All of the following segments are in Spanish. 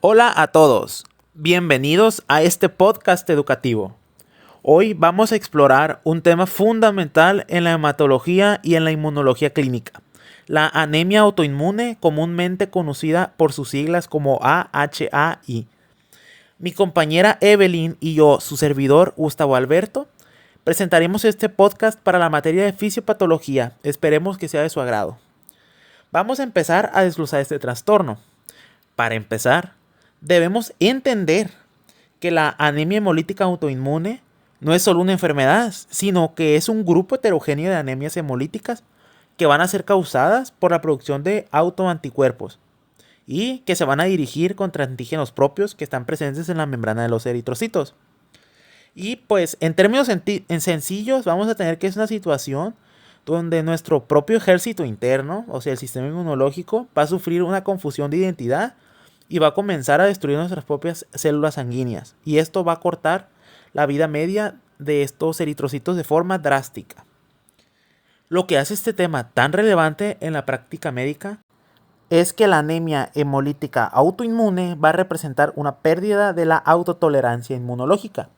Hola a todos, bienvenidos a este podcast educativo. Hoy vamos a explorar un tema fundamental en la hematología y en la inmunología clínica, la anemia autoinmune, comúnmente conocida por sus siglas como AHAI. Mi compañera Evelyn y yo, su servidor Gustavo Alberto, presentaremos este podcast para la materia de fisiopatología. Esperemos que sea de su agrado. Vamos a empezar a desglosar este trastorno. Para empezar, debemos entender que la anemia hemolítica autoinmune no es solo una enfermedad, sino que es un grupo heterogéneo de anemias hemolíticas que van a ser causadas por la producción de autoanticuerpos y que se van a dirigir contra antígenos propios que están presentes en la membrana de los eritrocitos. Y pues en términos sencillos vamos a tener que es una situación donde nuestro propio ejército interno, o sea el sistema inmunológico, va a sufrir una confusión de identidad y va a comenzar a destruir nuestras propias células sanguíneas. Y esto va a cortar la vida media de estos eritrocitos de forma drástica. Lo que hace este tema tan relevante en la práctica médica es que la anemia hemolítica autoinmune va a representar una pérdida de la autotolerancia inmunológica.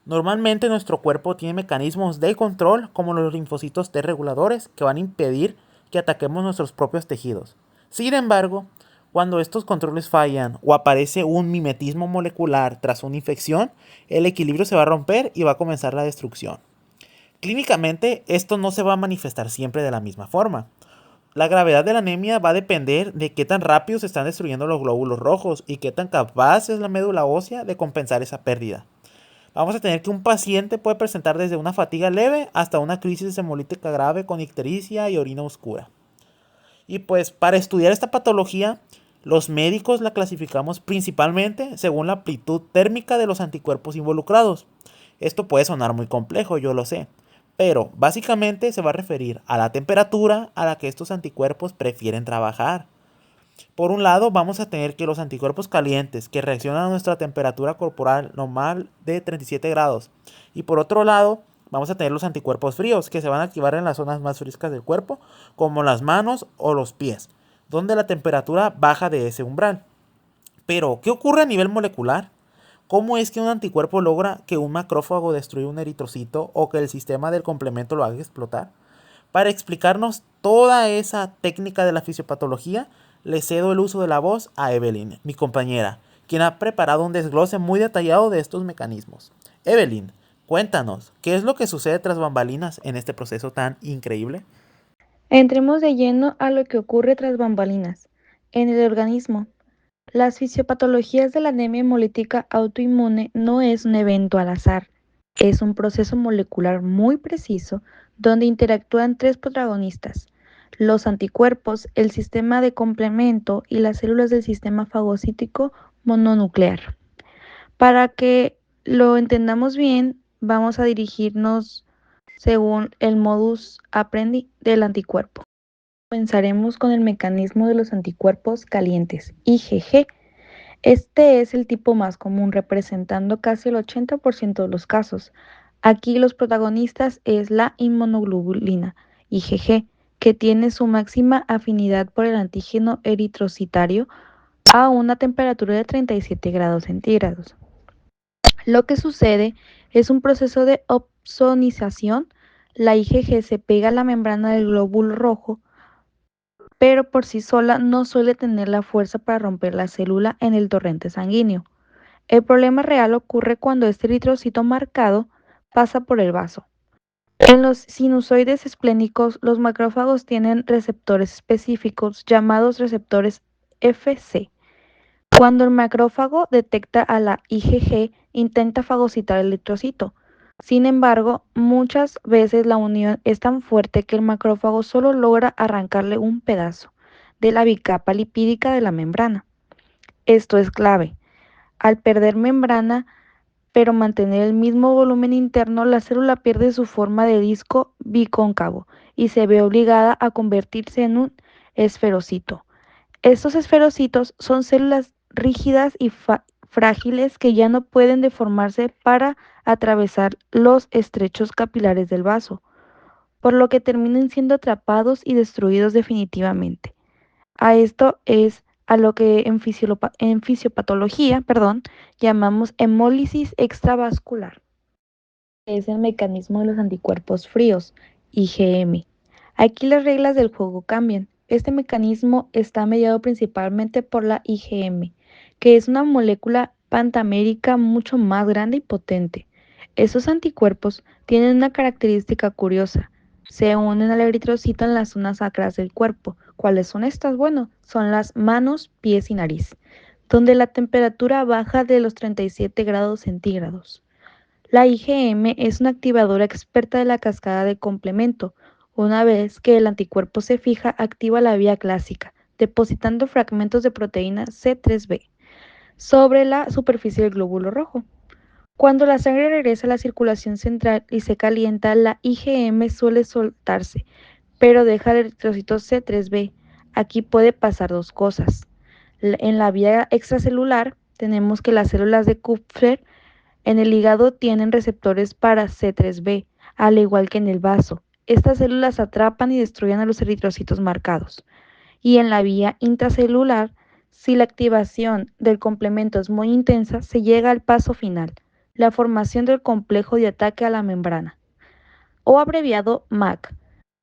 Normalmente nuestro cuerpo tiene mecanismos de control como los linfocitos T reguladores que van a impedir que ataquemos nuestros propios tejidos. Sin embargo, cuando estos controles fallan o aparece un mimetismo molecular tras una infección, el equilibrio se va a romper y va a comenzar la destrucción. Clínicamente, esto no se va a manifestar siempre de la misma forma. La gravedad de la anemia va a depender de qué tan rápido se están destruyendo los glóbulos rojos y qué tan capaz es la médula ósea de compensar esa pérdida. Vamos a tener que un paciente puede presentar desde una fatiga leve hasta una crisis hemolítica grave con ictericia y orina oscura. Y pues para estudiar esta patología, los médicos la clasificamos principalmente según la amplitud térmica de los anticuerpos involucrados. Esto puede sonar muy complejo, yo lo sé, pero básicamente se va a referir a la temperatura a la que estos anticuerpos prefieren trabajar. Por un lado, vamos a tener que los anticuerpos calientes que reaccionan a nuestra temperatura corporal normal de 37 grados. Y por otro lado, vamos a tener los anticuerpos fríos que se van a activar en las zonas más frescas del cuerpo, como las manos o los pies, donde la temperatura baja de ese umbral. Pero, ¿qué ocurre a nivel molecular? ¿Cómo es que un anticuerpo logra que un macrófago destruya un eritrocito o que el sistema del complemento lo haga explotar? Para explicarnos toda esa técnica de la fisiopatología, le cedo el uso de la voz a Evelyn, mi compañera, quien ha preparado un desglose muy detallado de estos mecanismos. Evelyn, cuéntanos, ¿qué es lo que sucede tras bambalinas en este proceso tan increíble? Entremos de lleno a lo que ocurre tras bambalinas en el organismo. Las fisiopatologías de la anemia hemolítica autoinmune no es un evento al azar, es un proceso molecular muy preciso donde interactúan tres protagonistas: los anticuerpos, el sistema de complemento y las células del sistema fagocítico mononuclear. Para que lo entendamos bien, vamos a dirigirnos según el modus operandi del anticuerpo. Comenzaremos con el mecanismo de los anticuerpos calientes, IgG. Este es el tipo más común, representando casi el 80% de los casos. Aquí los protagonistas es la inmunoglobulina, IgG, que tiene su máxima afinidad por el antígeno eritrocitario a una temperatura de 37 grados centígrados. Lo que sucede es un proceso de opsonización. La IgG se pega a la membrana del glóbulo rojo, pero por sí sola no suele tener la fuerza para romper la célula en el torrente sanguíneo. El problema real ocurre cuando este eritrocito marcado pasa por el vaso. En los sinusoides esplénicos, los macrófagos tienen receptores específicos llamados receptores Fc. Cuando el macrófago detecta a la IgG, intenta fagocitar el eritrocito. Sin embargo, muchas veces la unión es tan fuerte que el macrófago solo logra arrancarle un pedazo de la bicapa lipídica de la membrana. Esto es clave. Al perder membrana, pero mantener el mismo volumen interno, la célula pierde su forma de disco bicóncavo y se ve obligada a convertirse en un esferocito. Estos esferocitos son células rígidas y frágiles que ya no pueden deformarse para atravesar los estrechos capilares del vaso, por lo que terminan siendo atrapados y destruidos definitivamente. A esto es a lo que en fisiopatología, llamamos hemólisis extravascular, que es el mecanismo de los anticuerpos fríos, IgM. Aquí las reglas del juego cambian. Este mecanismo está mediado principalmente por la IgM, que es una molécula pantamérica mucho más grande y potente. Esos anticuerpos tienen una característica curiosa. Se unen al eritrocito en las zonas sacras del cuerpo. ¿Cuáles son estas? Bueno, son las manos, pies y nariz, donde la temperatura baja de los 37 grados centígrados. La IgM es una activadora experta de la cascada de complemento. Una vez que el anticuerpo se fija, activa la vía clásica, depositando fragmentos de proteína C3b sobre la superficie del glóbulo rojo. Cuando la sangre regresa a la circulación central y se calienta, la IgM suele soltarse, pero deja el eritrocito C3b. Aquí puede pasar dos cosas. En la vía extracelular tenemos que las células de Kupffer en el hígado tienen receptores para C3b, al igual que en el vaso. Estas células atrapan y destruyen a los eritrocitos marcados. Y en la vía intracelular, si la activación del complemento es muy intensa, se llega al paso final, la formación del complejo de ataque a la membrana, o abreviado MAC,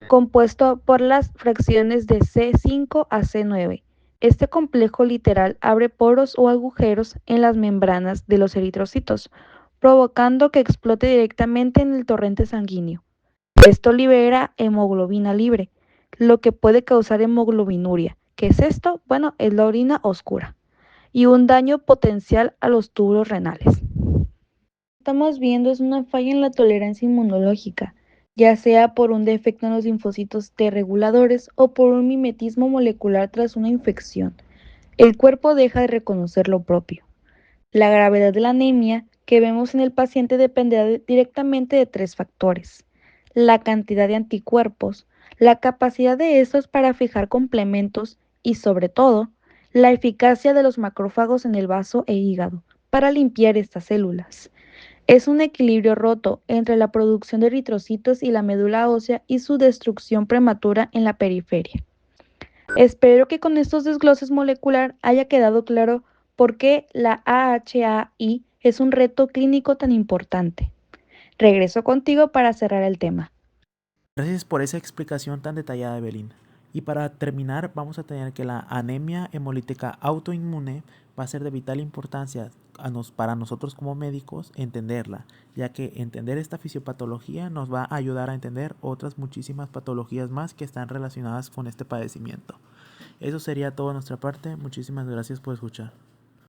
compuesto por las fracciones de C5 a C9. Este complejo literal abre poros o agujeros en las membranas de los eritrocitos, provocando que explote directamente en el torrente sanguíneo. Esto libera hemoglobina libre, lo que puede causar hemoglobinuria. ¿Qué es esto? Bueno, es la orina oscura y un daño potencial a los túbulos renales. Estamos viendo es una falla en la tolerancia inmunológica, ya sea por un defecto en los linfocitos T reguladores o por un mimetismo molecular tras una infección. El cuerpo deja de reconocer lo propio. La gravedad de la anemia que vemos en el paciente depende directamente de tres factores: la cantidad de anticuerpos, la capacidad de estos para fijar complementos y, sobre todo, la eficacia de los macrófagos en el vaso e hígado para limpiar estas células. Es un equilibrio roto entre la producción de eritrocitos y la médula ósea y su destrucción prematura en la periferia. Espero que con estos desgloses molecular haya quedado claro por qué la AHAI es un reto clínico tan importante. Regreso contigo para cerrar el tema. Gracias por esa explicación tan detallada, Evelyn. Y para terminar, vamos a tener que la anemia hemolítica autoinmune va a ser de vital importancia para nosotros como médicos entenderla, ya que entender esta fisiopatología nos va a ayudar a entender otras muchísimas patologías más que están relacionadas con este padecimiento. Eso sería todo de nuestra parte. Muchísimas gracias por escuchar.